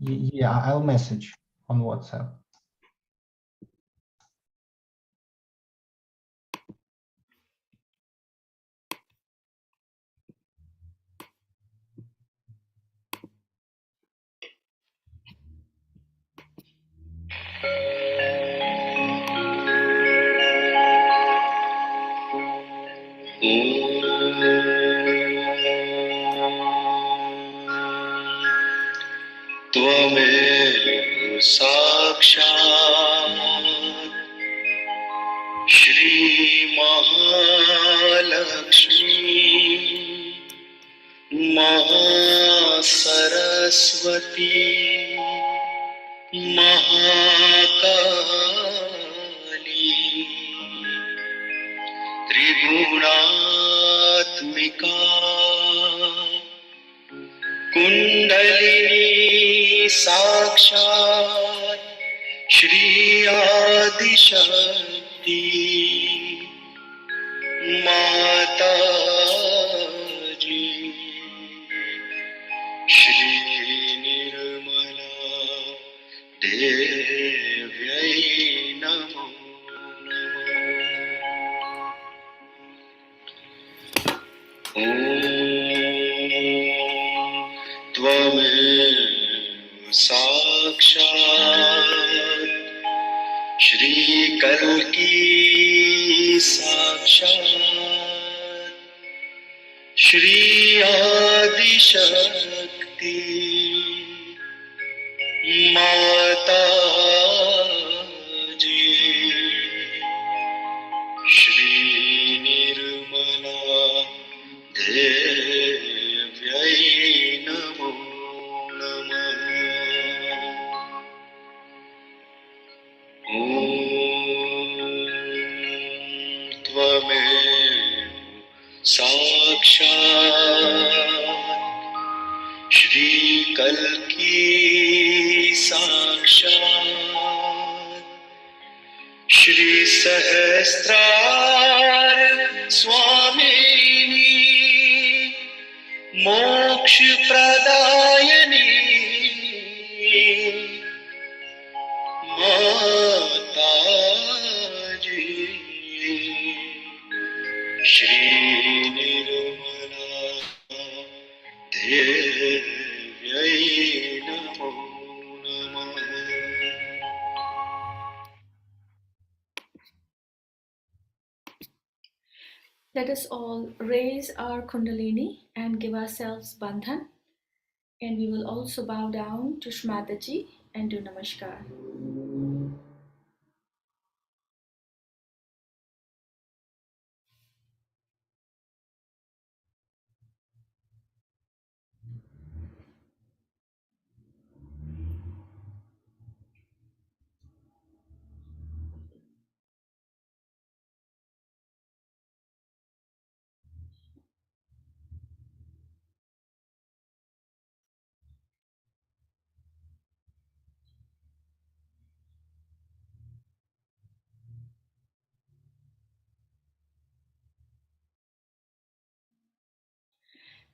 Yeah, I'll message on WhatsApp. त्वमेव साक्षात् श्री महालक्ष्मी महासरस्वती महाकाली त्रिगुणात्मिका कुंडलिनी साक्षात् श्री आदिशक्ति माताजी श्री निर्मला देव्यै नमो नमः। ॐ त्वमेव साक्षात् श्री कल्की साक्षात् श्री आदिशक्ति माताजी श्री निर्मला देव्यै नमो नमः। ॐ त्वमेव साक्षात् श्री कल्की साक्षात् श्री सहस्रार स्वामिनी मोक्ष प्रदायिनी माताजी श्री निर्मला देव्यै नमो नमः। Let us all raise our Kundalini and give ourselves bandhan, and we will also bow down to Shri Mataji and do Namaskar.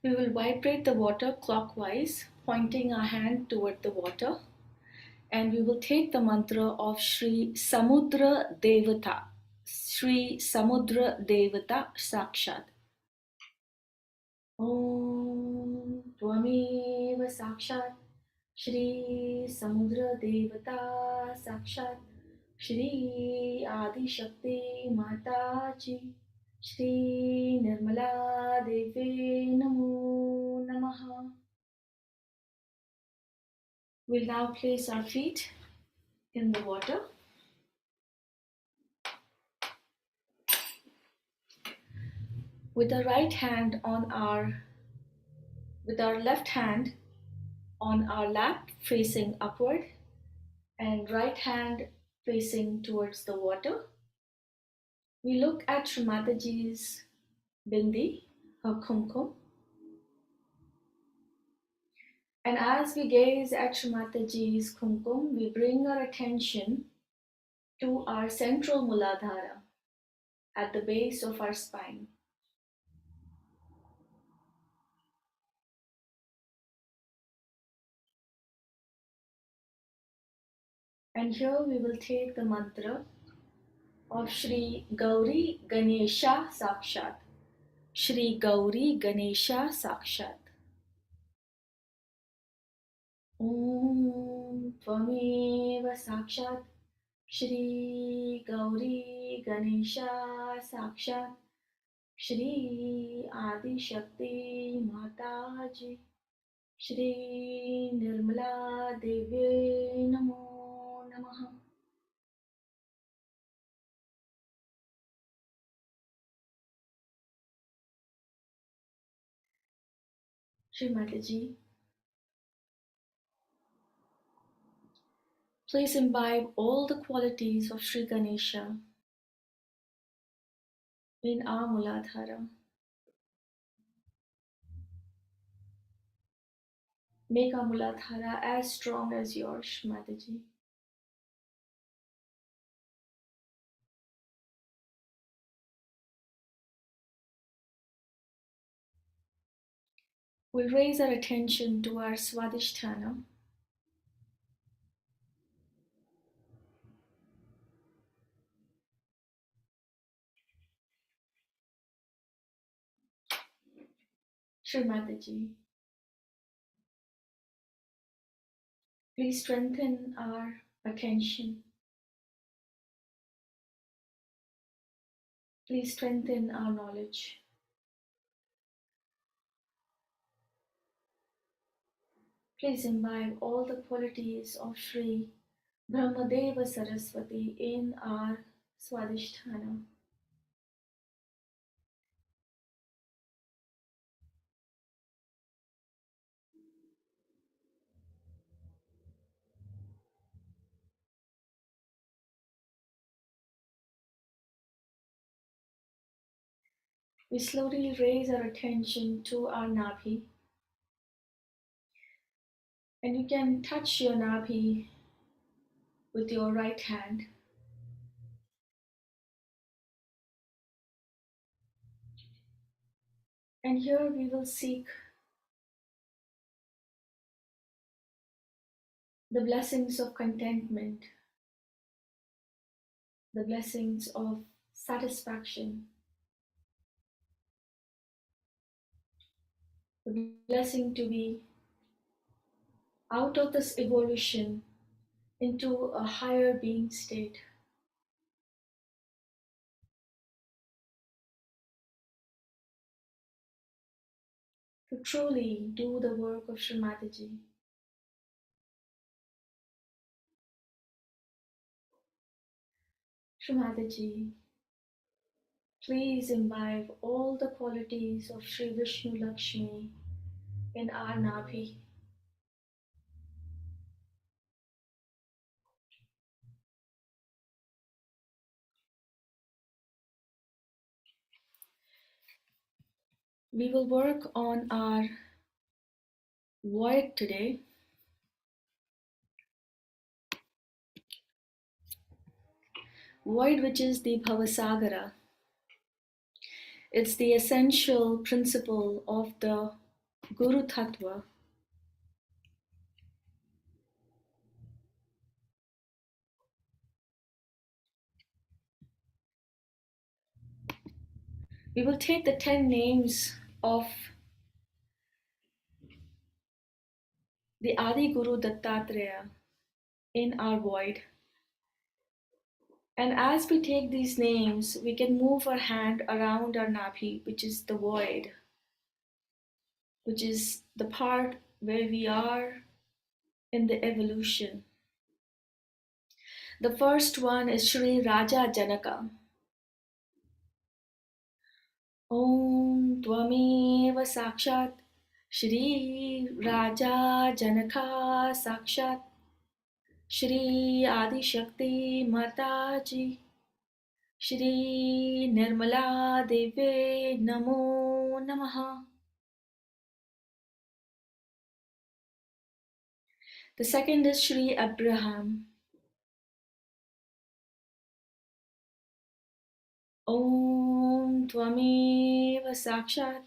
We will vibrate the water clockwise, pointing our hand toward the water, and we will take the mantra of Shri Samudra Devata, Shri Samudra Devata Sakshat. Om Tvameva Sakshat Shri Samudra Devata Sakshat Shri Adi Shakti Mataji Shri Nirmala Devi Namo Namaha. We'll now place our feet in the water. With our right hand with our left hand on our lap facing upward and right hand facing towards the water, we look at Shri Mataji's bindi, her kumkum. And as we gaze at Shri Mataji's kumkum, we bring our attention to our central Muladhara at the base of our spine. And here we will take the mantra of Shri Gauri Ganesha Sakshat. Shri Gauri Ganesha Sakshat. Om Tvameva Sakshat Shri Gauri Ganesha Sakshat Shri Adi Shakti Mataji Shri Nirmala Devye Namo Namaha. Shri Mataji, please imbibe all the qualities of Shri Ganesha in our Muladhara. Make our Muladhara as strong as yours, Shri Mataji. We'll raise our attention to our Swadhisthana. Shri Mataji, please strengthen our attention. Please strengthen our knowledge. Please imbibe all the qualities of Shri Brahmadeva Saraswati in our Swadhisthana. We slowly raise our attention to our Nabhi, and you can touch your Nabhi with your right hand. And here we will seek the blessings of contentment, the blessings of satisfaction, the blessing to be out of this evolution into a higher being state. To truly do the work of Shri Mataji. Shri Mataji, please imbibe all the qualities of Shri Vishnu Lakshmi in our Nabhi. We will work on our void today. Void, which is the Bhavasagara. It's the essential principle of the Guru Tattva. We will take the 10 names of the Adi Guru Dattatreya in our void. And as we take these names, we can move our hand around our Nabhi, which is the void, which is the part where we are in the evolution. The first one is Shri Raja Janaka. Om Tvameva Sakshat Shri Raja Janaka Sakshat Shri Adi Shakti Mataji Shri Nirmala Devye Namo Namaha. The second is Shri Abraham. Om Tvameva Sakshat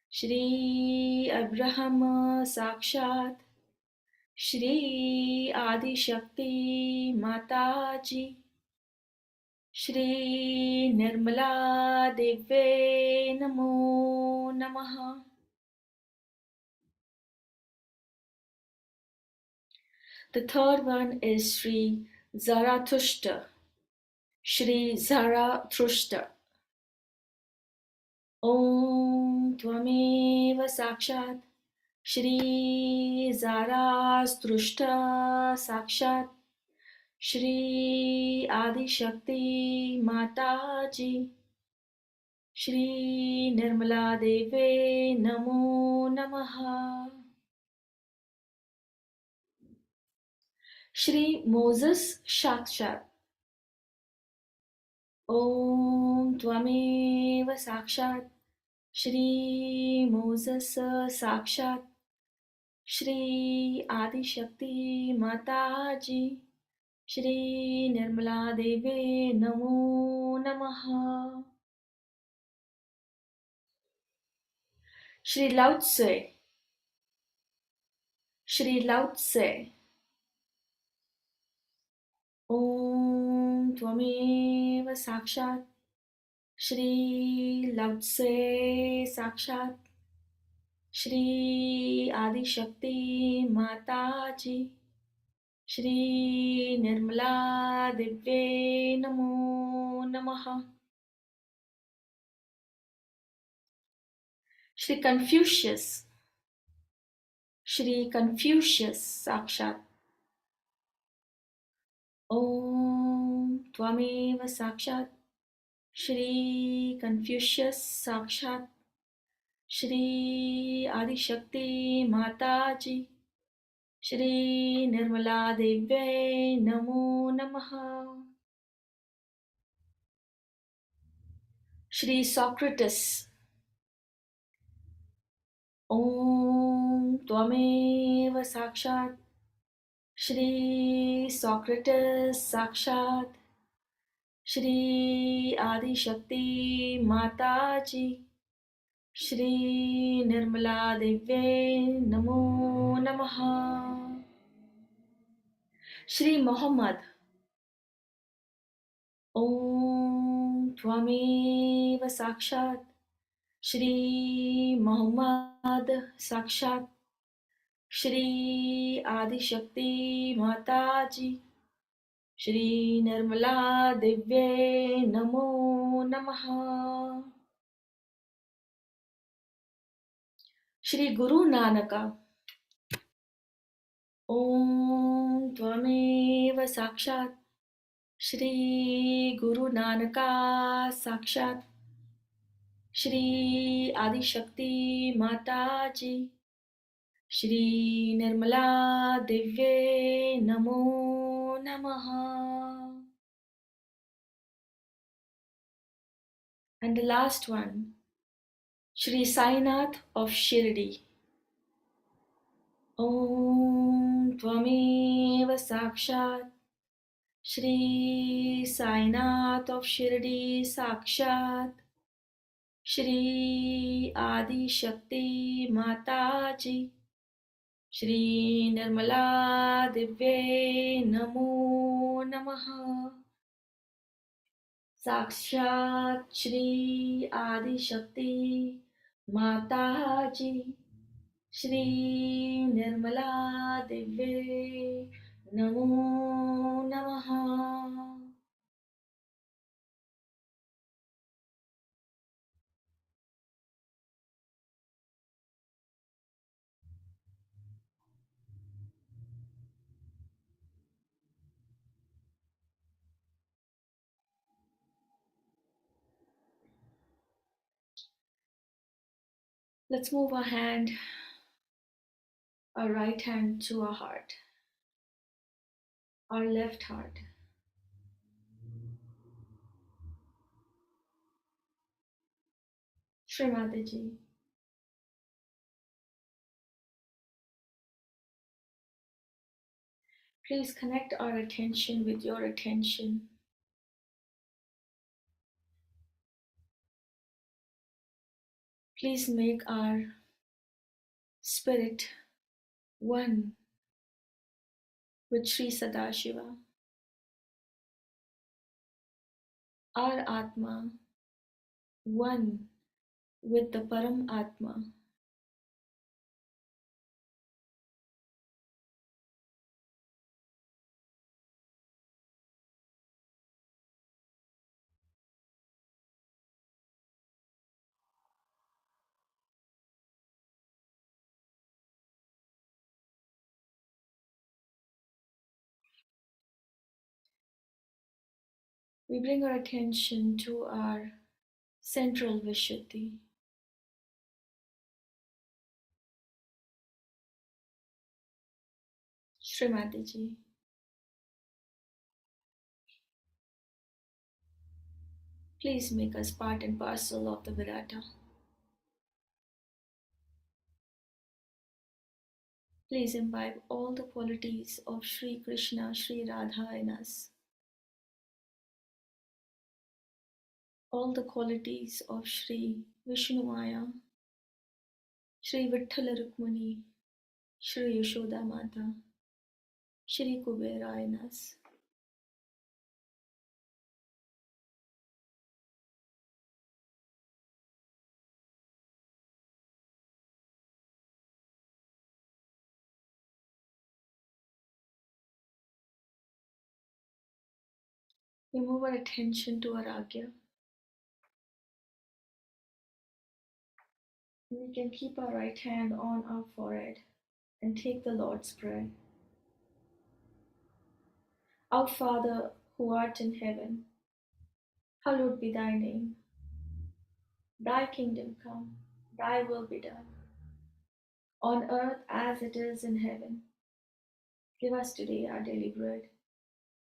Shri Abraham Sakshat Shri Adi Shakti Mataji, Shri Nirmala Deve Namo Namaha. The third one is Shri Zarathustra. Shri Zarathustra. Om Tvameva Sakshat Shri Zarathustra Sakshat Shri Adi Shakti Mataji, Shri Nirmala Deve Namo Namaha. Shri Moses Sakshat. Om Tvameva Sakshat Shri Moses Sakshat Shri Adi Shakti Mataji, Shri Nirmala Deve Namo Namaha. Shri Lao Tse. Shri Lao Tse. Om Tvameva Sakshat Shri Lao Tse Sakshat Shri Adi Shakti Mataji, Shri Nirmala Deve Namo Namaha. Shri Confucius. Shri Confucius Sakshat. Om Tvameva Sakshat Shri Confucius Sakshat Shri Adi Shakti Mataji, Shri Nirmala Deve Namo Namaha. Shri Socrates. Om Tvameva Sakshat Shri Socrates Sakshat Shri Adi Shakti Mataji, Shri Nirmala Deve Namo Namaha. Shri Muhammad. Om Tvameva Sakshat Shri Muhammad Sakshat Shri Adi Shakti Mataji, Shri Nirmala Divye Namo Namaha. Shri Guru Nanaka. Om Tvameva Sakshat Shri Guru Nanaka Sakshat Shri Adi Shakti Mataji, Shri Nirmala Divye Namo Namaha. And the last one, Shri Sainath of Shirdi. Om Tvameva Sakshat Shri Sainath of Shirdi Sakshat Shri Adi Shakti Mataji, Shri Nirmala Divye Namo Namaha. Sakshat Shri Adi Shakti Mataji, Shri Nirmala Divye Namo Namaha. Let's move our right hand to our heart, our left heart. Shri Mataji. Please connect our attention with your attention. Please make our spirit one with Shri Sadashiva, our Atma, one with the Param Atma. We bring our attention to our central Vishuddhi. Shri Mataji, please make us part and parcel of the Virata. Please imbibe all the qualities of Shri Krishna, Shri Radha in us. All the qualities of Shri Vishnu Maya, Shri Vithala Rukmani, Shri Yashoda Mata, Shri Kubera in us. We move our attention to our Agya. We can keep our right hand on our forehead and take the Lord's Prayer. Our Father, who art in heaven, hallowed be thy name. Thy kingdom come, thy will be done, on earth as it is in heaven. Give us today our daily bread,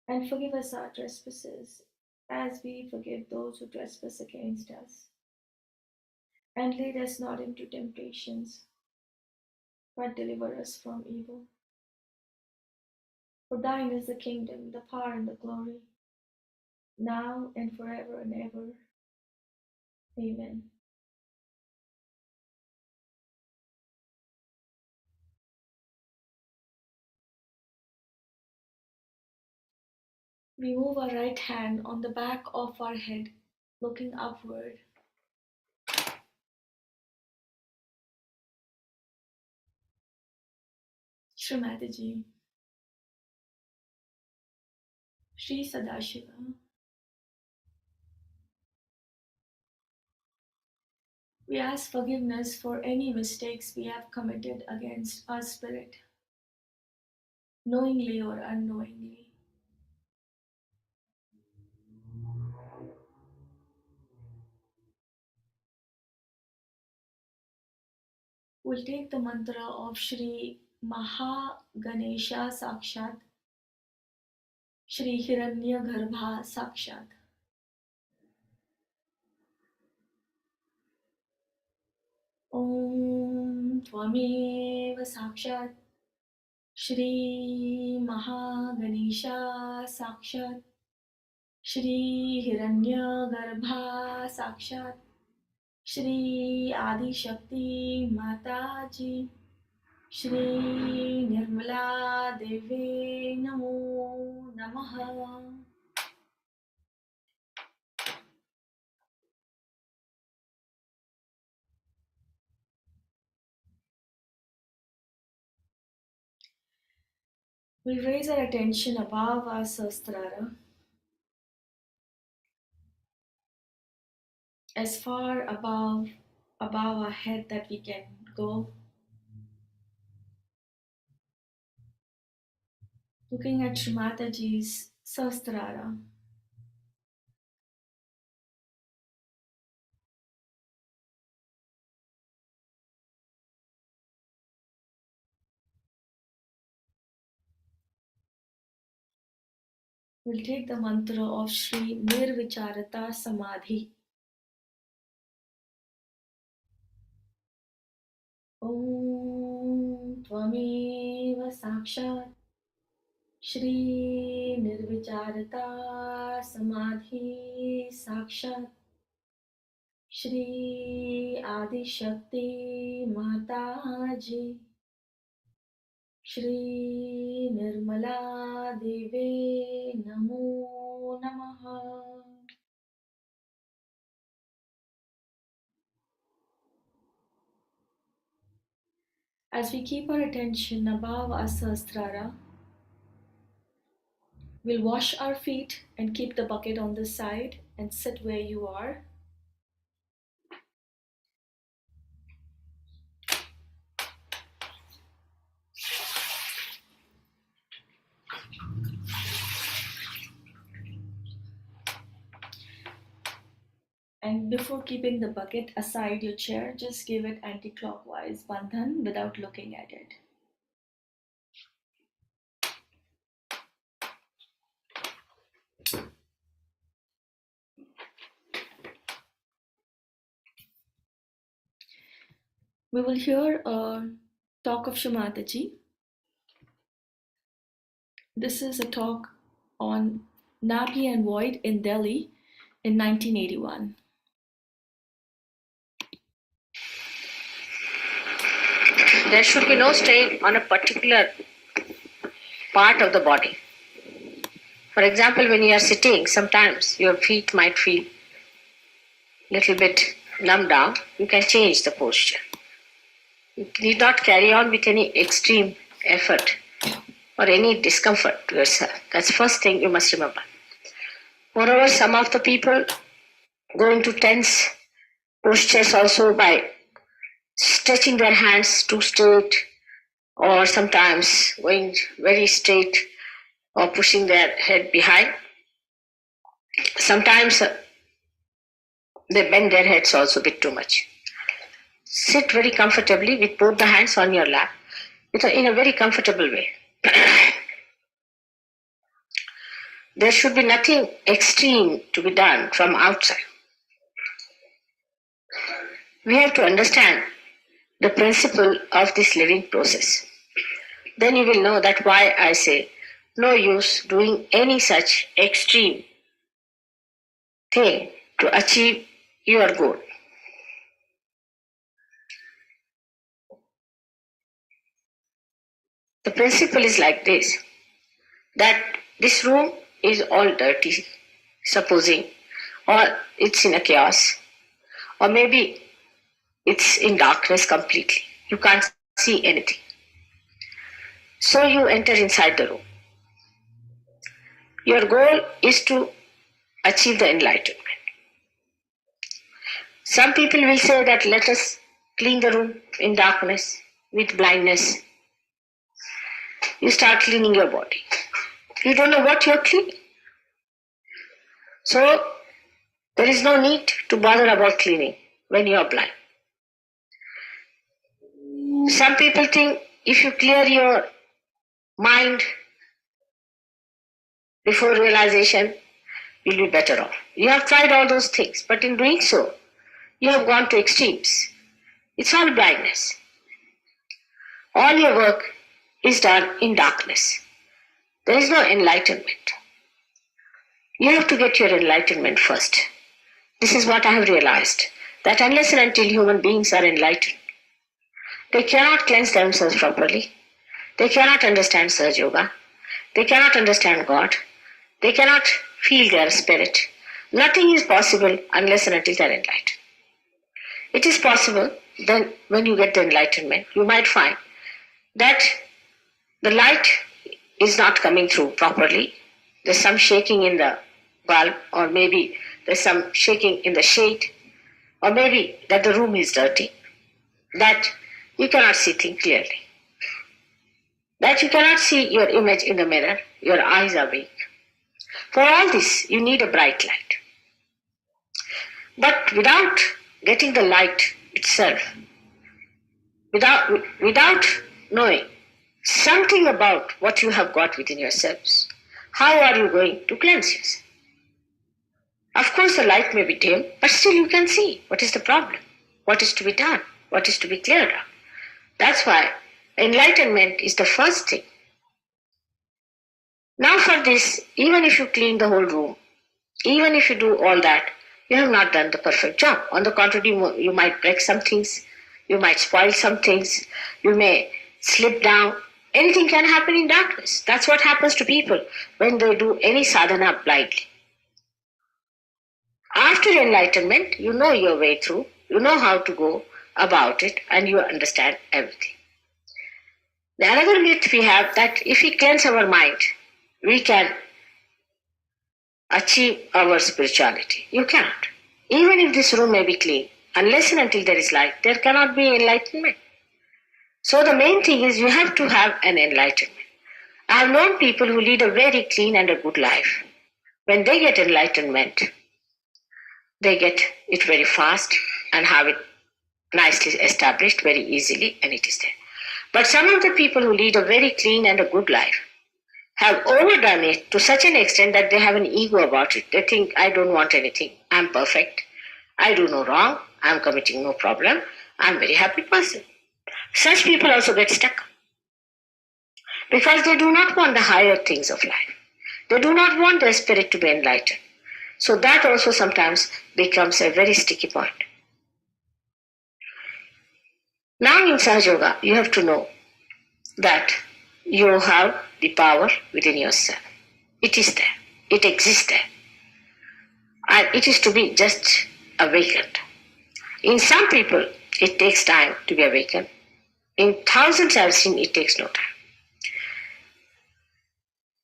and forgive us our trespasses, as we forgive those who trespass against us. And lead us not into temptations, but deliver us from evil. For thine is the kingdom, the power, and the glory, now and forever and ever. Amen. We move our right hand on the back of our head, looking upward. Shri Mataji, Shri Sadashiva, we ask forgiveness for any mistakes we have committed against our spirit, knowingly or unknowingly. We'll take the mantra of Shri Mahaganesha Sakshat, Shri Hiranyagarbha Sakshat. Om Tvamev Sakshat, Shri Mahaganesha Sakshat, Shri Hiranyagarbha Sakshat, Shri Adi Shakti Mataji, Shri Nirmala Deve Namo Namaha. We'll raise our attention above our Sahasrara, as far above our head that we can go, looking at Shri Mataji's Sahasrara. We'll take the mantra of Shri Nirvicharata Samadhi. Om Tvameva Sakshat, Shri Nirvicharata Samadhi Sakshat, Shri Adi Shakti Mataji, Shri Nirmala Nirmala Deve Namo Namaha. As we keep our attention above our Sahasrara, we'll wash our feet and keep the bucket on the side and sit where you are. And before keeping the bucket aside your chair, just give it anti-clockwise bandhan without looking at it. We will hear a talk of Shri Mataji. This is a talk on Napi and Void in Delhi in 1981. There should be no strain on a particular part of the body. For example, when you are sitting, sometimes your feet might feel a little bit numbed down. You can change the posture. You need not carry on with any extreme effort or any discomfort to yourself. That's the first thing you must remember. Moreover, some of the people go into tense postures also by stretching their hands too straight, or sometimes going very straight or pushing their head behind. Sometimes they bend their heads also a bit too much. Sit very comfortably with both the hands on your lap in a very comfortable way. There should be nothing extreme to be done from outside. We have to understand the principle of this living process. Then you will know that why I say no use doing any such extreme thing to achieve your goal. The principle is like this, that this room is all dirty, supposing, or it's in a chaos, or maybe it's in darkness completely. You can't see anything. So you enter inside the room. Your goal is to achieve the enlightenment. Some people will say that let us clean the room in darkness, with blindness. You start cleaning your body. You don't know what you're cleaning. So there is no need to bother about cleaning when you are blind. Some people think if you clear your mind before realization, you'll be better off. You have tried all those things, but in doing so, you have gone to extremes. It's all blindness. All your work is done in darkness. There is no enlightenment. You have to get your enlightenment first. This is what I have realized, that unless and until human beings are enlightened, they cannot cleanse themselves properly. They cannot understand Sahaja Yoga. They cannot understand God. They cannot feel their spirit. Nothing is possible unless and until they are enlightened. It is possible, then when you get the enlightenment, you might find that the light is not coming through properly. There's some shaking in the bulb, or maybe there's some shaking in the shade, or maybe that the room is dirty, that you cannot see things clearly, that you cannot see your image in the mirror, your eyes are weak. For all this, you need a bright light. But without getting the light itself, without knowing something about what you have got within yourselves, how are you going to cleanse yourself? Of course, the light may be dim, but still you can see what is the problem, what is to be done, what is to be cleared up. That's why enlightenment is the first thing. Now for this, even if you clean the whole room, even if you do all that, you have not done the perfect job. On the contrary, you might break some things, you might spoil some things, you may slip down, Anything can happen in darkness. That's what happens to people when they do any sadhana blindly. After enlightenment, you know your way through, you know how to go about it, and you understand everything. The another myth we have that if we cleanse our mind, we can achieve our spirituality. You cannot. Even if this room may be clean, unless and until there is light, there cannot be enlightenment. So the main thing is you have to have an enlightenment. I have known people who lead a very clean and a good life. When they get enlightenment, they get it very fast and have it nicely established very easily, and it is there. But some of the people who lead a very clean and a good life have overdone it to such an extent that they have an ego about it. They think, I don't want anything. I'm perfect. I do no wrong. I'm committing no problem. I'm a very happy person. Such people also get stuck because they do not want the higher things of life. They do not want their spirit to be enlightened. So that also sometimes becomes a very sticky point. Now in Sahaja Yoga, you have to know that you have the power within yourself. It is there. It exists there. And it is to be just awakened. In some people, it takes time to be awakened. In thousands I've seen, it takes no time.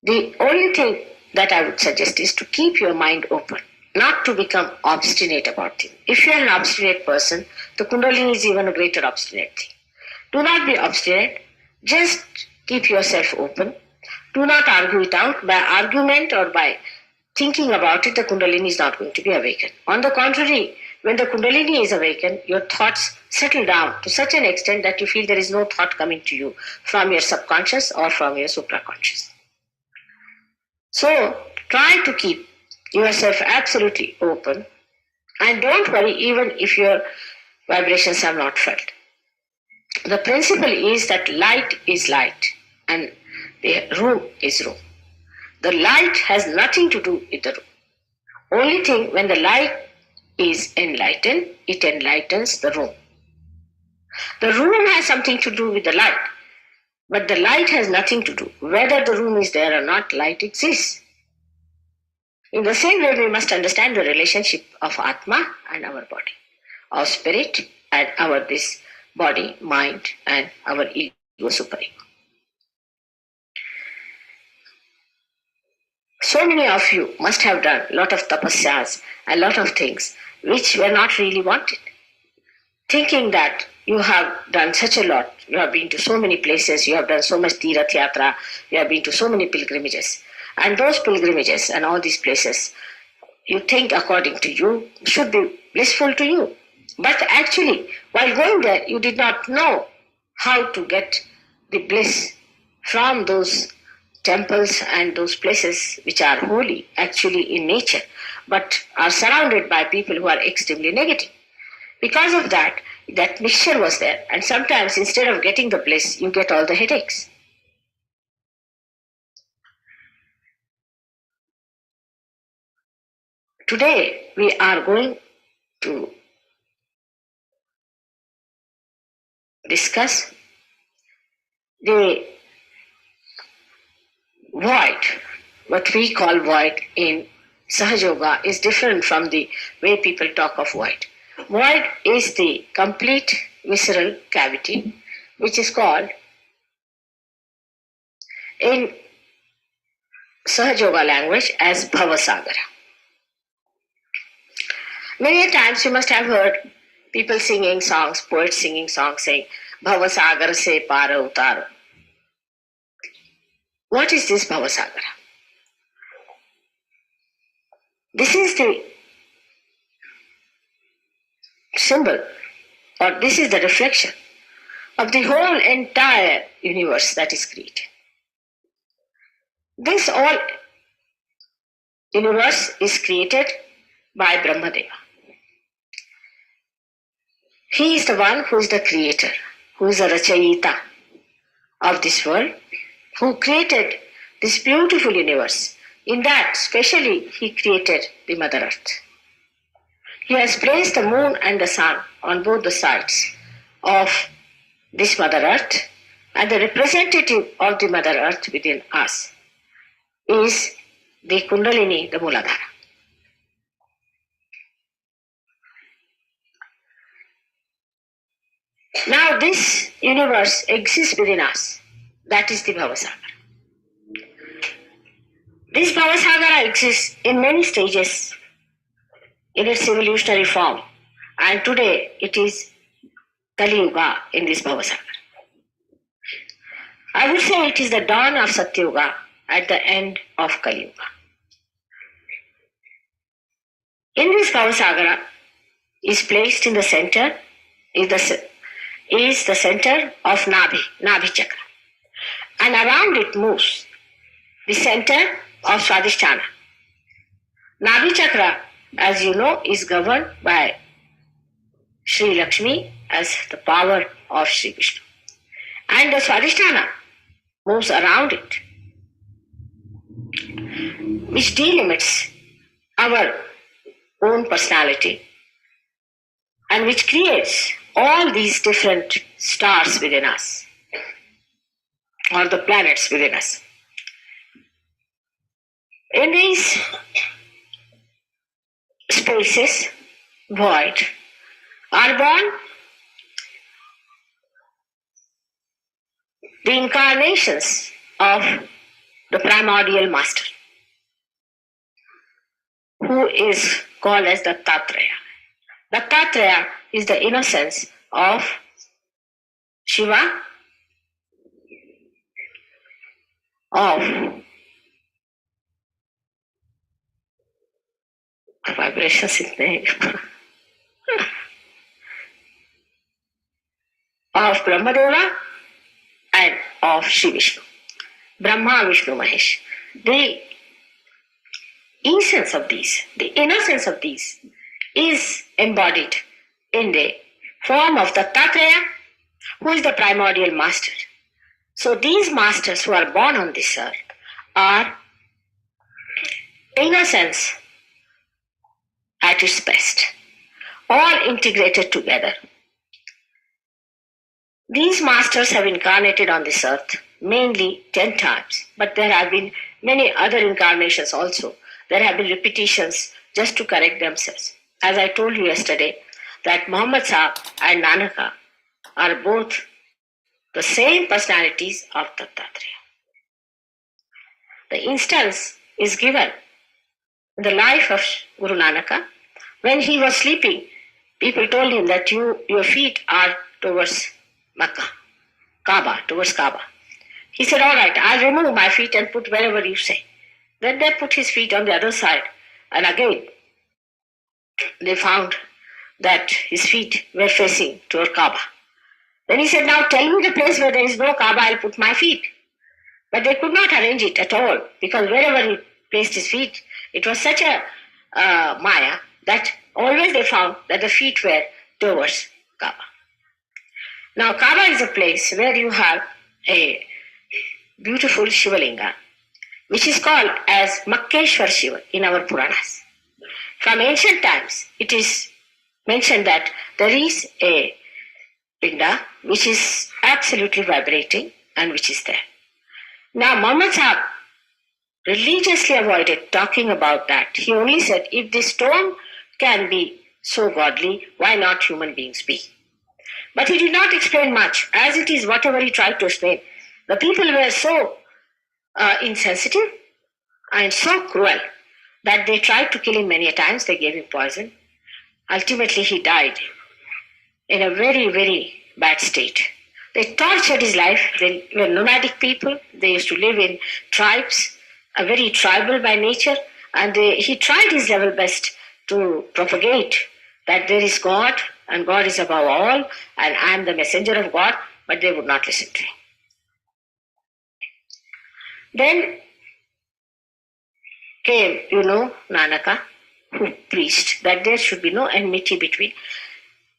The only thing that I would suggest is to keep your mind open, not to become obstinate about things. If you are an obstinate person, the Kundalini is even a greater obstinate thing. Do not be obstinate. Just keep yourself open. Do not argue it out. By argument or by thinking about it, the Kundalini is not going to be awakened. On the contrary, when the Kundalini is awakened, your thoughts settle down to such an extent that you feel there is no thought coming to you from your subconscious or from your supraconscious. So, try to keep yourself absolutely open and don't worry even if your vibrations are not felt. The principle is that light is light and the room is room. The light has nothing to do with the room. Only thing, when the light is enlightened, it enlightens the room. The room has something to do with the light, but the light has nothing to do. Whether the room is there or not, light exists. In the same way, we must understand the relationship of Atma and our body, our spirit and our this body, mind and our ego, superego. So many of you must have done a lot of tapasyas, a lot of things which were not really wanted. Thinking that you have done such a lot, you have been to so many places, you have done so much Tirath Yatra, you have been to so many pilgrimages. And those pilgrimages and all these places, you think according to you, should be blissful to you. But actually, while going there, you did not know how to get the bliss from those temples and those places which are holy actually in nature, but are surrounded by people who are extremely negative. Because of that, that mixture was there, and sometimes instead of getting the bliss, you get all the headaches. Today, we are going to discuss the void. What we call void in Sahaja Yoga is different from the way people talk of void. Void is the complete visceral cavity, which is called in Sahaja Yoga language as Bhavasagara. Many times you must have heard people singing songs, poets singing songs saying, Bhavasagara se para utaro. What is this Bhavasagara? This is the symbol, or this is the reflection of the whole entire universe that is created. This whole universe is created by Brahmadeva. He is the one who is the creator, who is the Rachayita of this world, who created this beautiful universe. In that, specially, he created the Mother Earth. He has placed the moon and the sun on both the sides of this Mother Earth, And the representative of the Mother Earth within us is the Kundalini, the Muladhara. Now this universe exists within us. That is the Bhavasagara. This Bhavasagara exists in many stages in its evolutionary form. And today it is Kali Yuga in this Bhavasagara. I would say it is the dawn of Satya Yuga at the end of Kali Yuga. In this Bhavasagara is placed in the center, is the center of Nabhi Chakra. And around it moves the center of Swadhisthana. Nabhi Chakra, as you know, is governed by Shri Lakshmi as the power of Shri Vishnu. And the Swadhisthana moves around it, which delimits our own personality and which creates all these different stars within us or the planets within us. In these spaces, void, are born the incarnations of the primordial master, who is called as the Dattatreya. Dattatreya is the innocence of Shiva, of vibrations of Brahmadeva and of Shri Vishnu. Brahma, Vishnu, Mahesh. The essence of these, the innocence of these is embodied in the form of the Dattatreya, who is the primordial master. So these masters who are born on this earth are innocence at its best, all integrated together. These masters have incarnated on this earth mainly 10 times, but there have been many other incarnations also. There have been repetitions just to correct themselves. As I told you yesterday, that Muhammad Sahib and Nanaka are both the same personalities of Dattatreya. The instance is given in the life of Guru Nanaka. When he was sleeping, people told him that your feet are towards Makkah, Kaaba, towards Kaaba. He said, all right, I'll remove my feet and put wherever you say. Then they put his feet on the other side, and again they found that his feet were facing toward Kaaba. Then he said, now tell me the place where there is no Kaaba, I'll put my feet. But they could not arrange it at all, because wherever he placed his feet, it was such a maya that always they found that the feet were towards Kaaba. Now Kaaba is a place where you have a beautiful Shivalinga, which is called as Makkeshwar Shiva in our Puranas. From ancient times, it is mentioned that there is a Pinda which is absolutely vibrating and which is there. Now Muhammad Sahib religiously avoided talking about that. He only said, if this stone can be so godly, why not human beings be? But he did not explain much. As it is, whatever he tried to explain, the people were so insensitive and so cruel that they tried to kill him many a times. They gave him poison. Ultimately, he died in a very, very bad state. They tortured his life. They were nomadic people. They used to live in tribes, very tribal by nature, and he tried his level best to propagate that there is God and God is above all and I am the messenger of God, but they would not listen to him. Then came, Nanaka, who preached that there should be no enmity between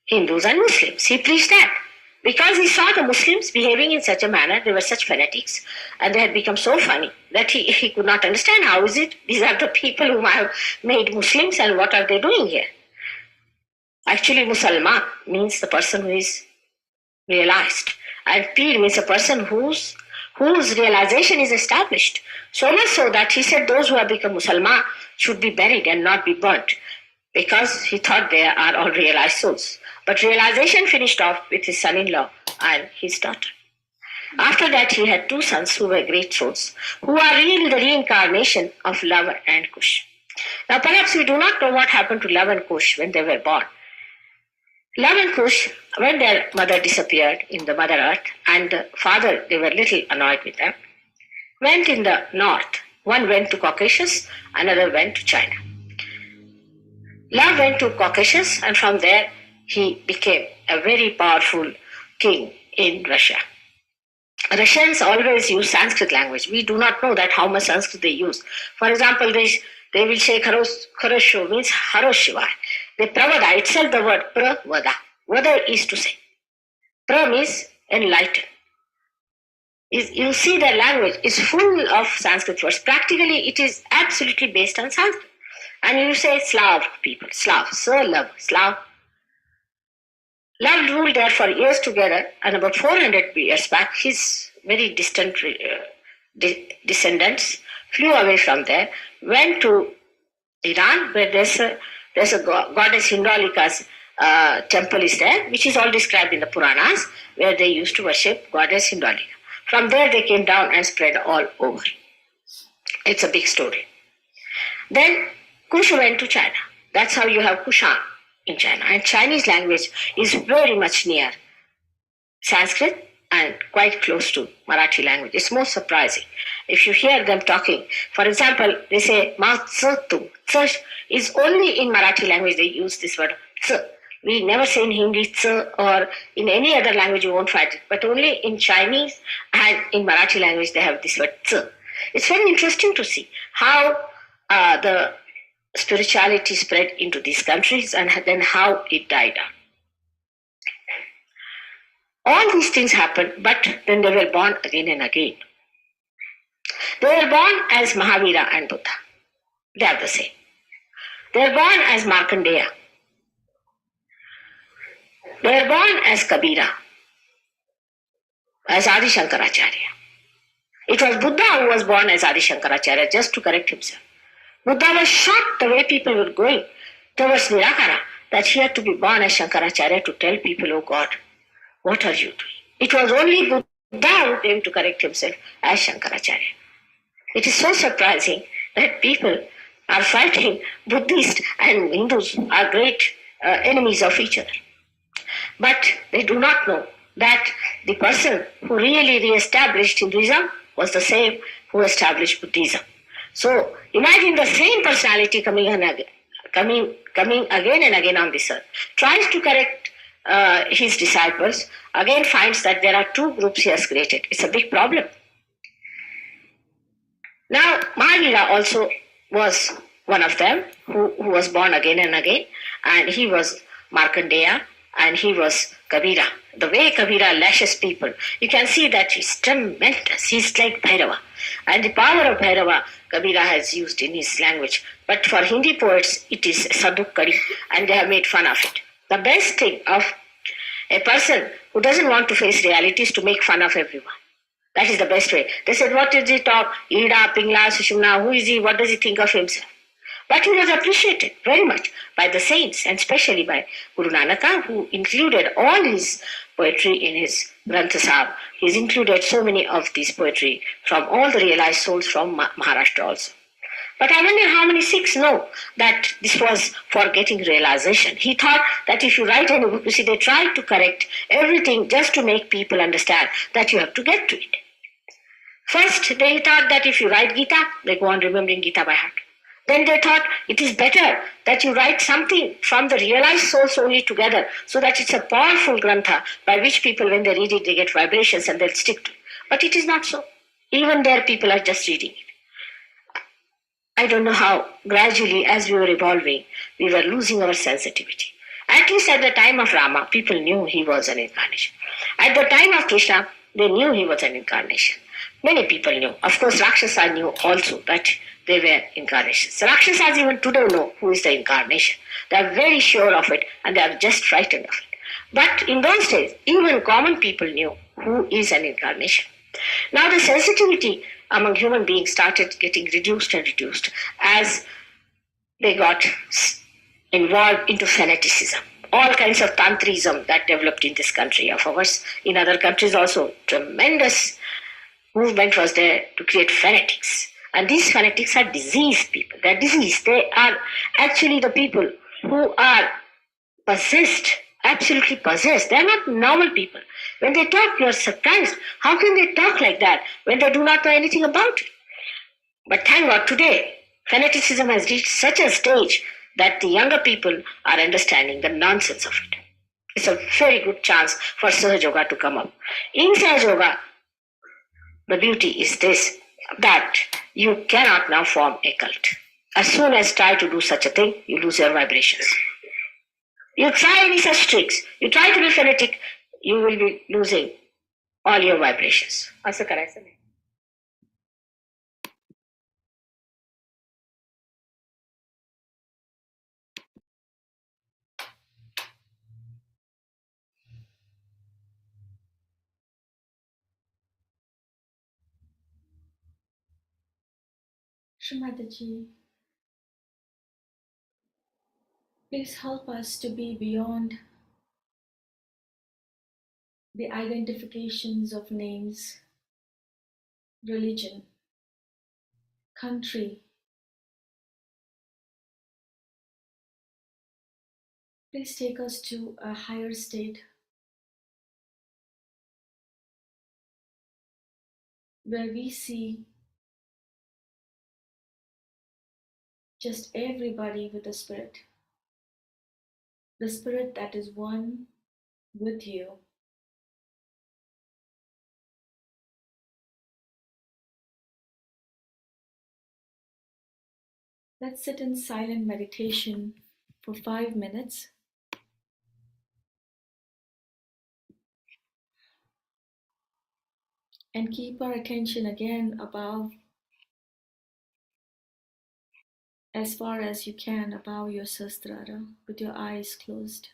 Hindus and Muslims. He preached that because he saw the Muslims behaving in such a manner, they were such fanatics, and they had become so funny that he could not understand how is it, these are the people whom I have made Muslims and what are they doing here? Actually, Musalman means the person who is realized. And Pir means a person whose realization is established. So much so that he said those who have become Musalman should be buried and not be burnt, because he thought they are all realized souls. But realization finished off with his son-in-law and his daughter. After that, he had two sons who were great souls, who are really the reincarnation of Lava and Kush. Now, perhaps we do not know what happened to Lava and Kush when they were born. Lava and Kush, when their mother disappeared in the Mother Earth, and the father, they were little annoyed with them, went in the north. One went to Caucasus, another went to China. Lava went to Caucasus, and from there he became a very powerful king in Russia. Russians always use Sanskrit language. We do not know that how much Sanskrit they use. For example, they will say Kharosho means Haroshivai. The Pravada itself, the word Pravada. Vada is to say. Pra means enlighten. You see their language is full of Sanskrit words. Practically, it is absolutely based on Sanskrit. And you say Slav people, Slav, Sir Love, Slav. Love ruled there for years together, and about 400 years back, his very distant descendants flew away from there, went to Iran, where there's a goddess Hindalika's temple is there, which is all described in the Puranas, where they used to worship goddess Hindalika. From there, they came down and spread all over. It's a big story. Then Kush went to China. That's how you have Kushan in China. And Chinese language is very much near Sanskrit and quite close to Marathi language. It's most surprising. If you hear them talking, for example, they say Ma tse tu. Tse is only in Marathi language they use this word tse. We never say in Hindi tse, or in any other language you won't find it. But only in Chinese and in Marathi language they have this word tse. It's very interesting to see how the spirituality spread into these countries and then how it died out. All these things happened, but then they were born again and again. They were born as Mahavira and Buddha. They are the same. They were born as Markandeya. They were born as Kabira, as Adi Shankaracharya. It was Buddha who was born as Adi Shankaracharya, just to correct himself. Buddha was shocked the way people were going towards Nirakara, that he had to be born as Shankaracharya to tell people, oh God, what are you doing? It was only Buddha who came to correct himself as Shankaracharya. It is so surprising that people are fighting. Buddhists and Hindus are great enemies of each other. But they do not know that the person who really re-established Hinduism was the same who established Buddhism. So imagine the same personality coming again and again on this earth, tries to correct his disciples, again finds that there are two groups he has created. It's a big problem. Now, Mahavira also was one of them who was born again and again, and he was Markandeya and he was Kabira. The way Kabira lashes people, you can see that he's tremendous. He's like Bhairava. And the power of Bhairava, Kabira has used in his language. But for Hindi poets, it is Sadukkadi, and they have made fun of it. The best thing of a person who doesn't want to face reality is to make fun of everyone. That is the best way. They said, what is he talk? Ida, Pingla, Sushumna, who is he? What does he think of himself? But he was appreciated very much by the saints, and especially by Guru Nanaka, who included all his poetry in his Granth Sahib. He's included so many of these poetry from all the realized souls from Maharashtra also. But I wonder how many Sikhs know that this was for getting realization. He thought that if you write any book, you see, they tried to correct everything just to make people understand that you have to get to it. First, they thought that if you write Gita, they go on remembering Gita by heart. Then they thought it is better that you write something from the realized souls only together, so that it's a powerful grantha by which people, when they read it, they get vibrations and they'll stick to it. But it is not so. Even there, people are just reading it. I don't know how gradually, as we were evolving, we were losing our sensitivity. At least at the time of Rama, people knew he was an incarnation. At the time of Krishna, they knew he was an incarnation. Many people knew. Of course, Rakshasa knew also that they were incarnations. Rakshasas even today know who is the incarnation. They are very sure of it, and they are just frightened of it. But in those days, even common people knew who is an incarnation. Now the sensitivity among human beings started getting reduced and reduced as they got involved into fanaticism. All kinds of tantrism that developed in this country of ours. In other countries also, tremendous movement was there to create fanatics. And these fanatics are diseased people. They're diseased. They are actually the people who are possessed, absolutely possessed. They're not normal people. When they talk, you're surprised. How can they talk like that when they do not know anything about it? But thank God today, fanaticism has reached such a stage that the younger people are understanding the nonsense of it. It's a very good chance for Sahaja Yoga to come up. In Sahaja Yoga, the beauty is this, that you cannot now form a cult. As soon as you try to do such a thing, you lose your vibrations. You try any such tricks, you try to be fanatic, you will be losing all your vibrations. Asa karaisa nahi. Shri Mataji, please help us to be beyond the identifications of names, religion, country. Please take us to a higher state where we see just everybody with the spirit that is one with you. Let's sit in silent meditation for 5 minutes. And keep our attention again above, as far as you can, above your sahasrara with your eyes closed.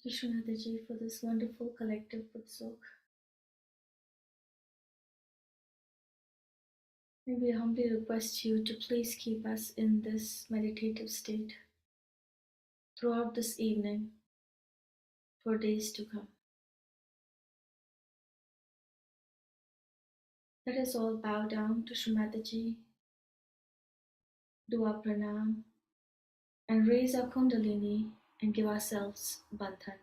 you, Shri Mataji, for this wonderful collective Utsuk. And we humbly request you to please keep us in this meditative state throughout this evening for days to come. Let us all bow down to Shri Mataji, do our pranam, and raise our Kundalini and give ourselves bandhan.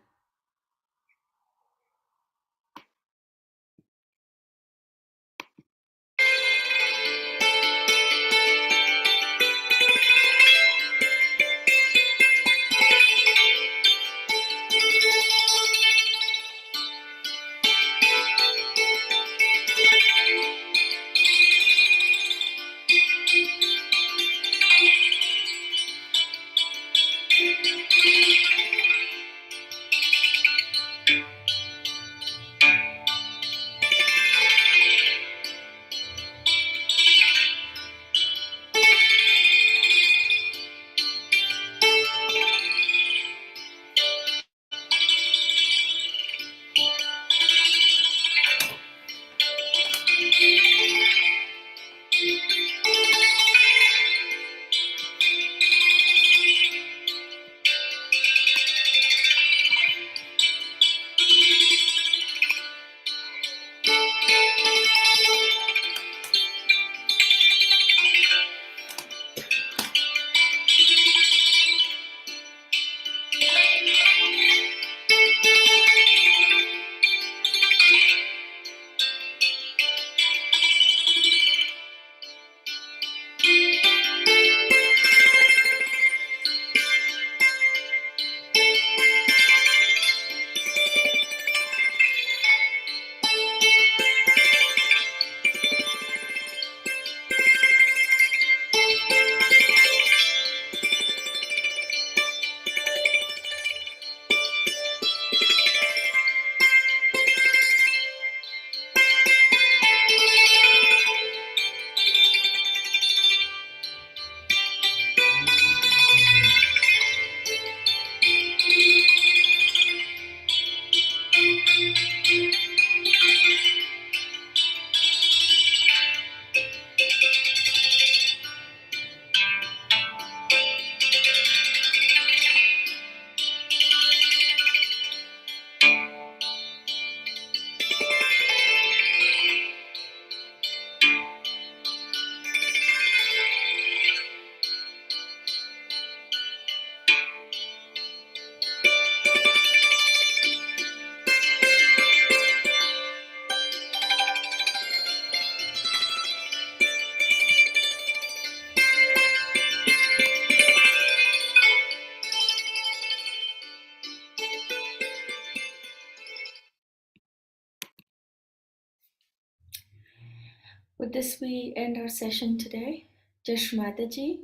With this, we end our session today. Jai Shri Mataji.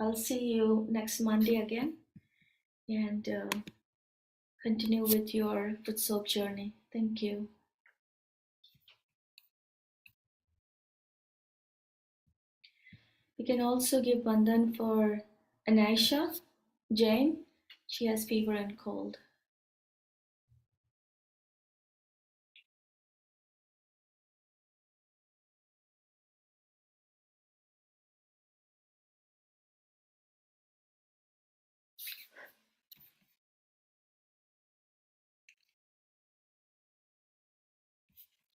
I'll see you next Monday again and continue with your Futsal journey. Thank you. You can also give Bandhan for Anisha Jain. She has fever and cold.